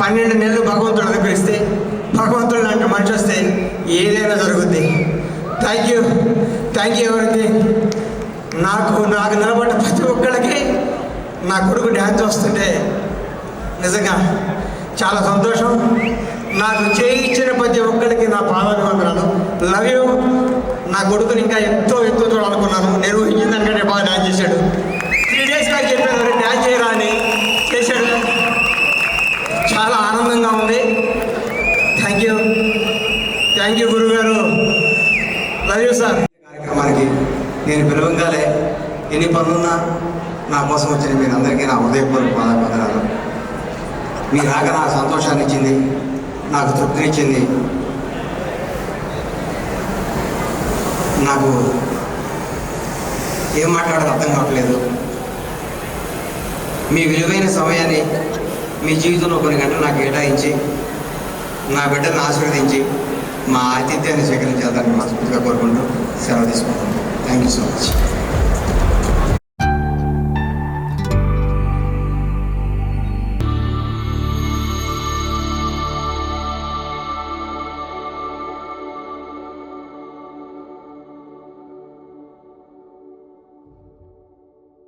12 నెలలు భగవంతుడు అనుగ్రహిస్తే, భగవంతుడు లాంటి మనిషి వస్తే ఏదైనా జరుగుద్ది. థ్యాంక్ యూ ఎవరికి. నాకు నిలబడ్డ ప్రతి ఒక్కళ్ళకి నా కొడుకు డ్యాన్స్ వస్తుంటే నిజంగా చాలా సంతోషం. నాకు చేయించిన ప్రతి ఒక్కరికి నా పాదాభివందనాలు. Love you. నా కొడుకుని ఇంకా ఎంతో చూడాలనుకున్నాను. నేను ఊహించిందానికంటే బాగా డ్యాన్స్ చేశాడు. 3 days నాకు చెప్పాను డ్యాన్స్ చేయరా అని, చేశాడు. చాలా ఆనందంగా ఉంది. థ్యాంక్ యూ గురుగారు. Love you sir. కార్యక్రమానికి నేను పిలవంగానే ఎన్ని పనులున్నా నా కోసం వచ్చిన మీరందరికీ నా హృదయపూర్వక పాదాభివందనాలు. మీ రాక నాకు సంతోషాన్ని ఇచ్చింది, నాకు తృప్తినిచ్చింది. నాకు ఏం మాట్లాడాలో అర్థం కావట్లేదు. మీ విలువైన సమయాన్ని మీ జీవితంలో కొన్ని గంటలు నాకు కేటాయించి నా బిడ్డలను ఆశీర్వదించి మా ఆతిథ్యాన్ని స్వీకరించాలని మనస్ఫూర్తిగా కోరుకుంటూ సెలవు తీసుకుంటాను. Thank you so much.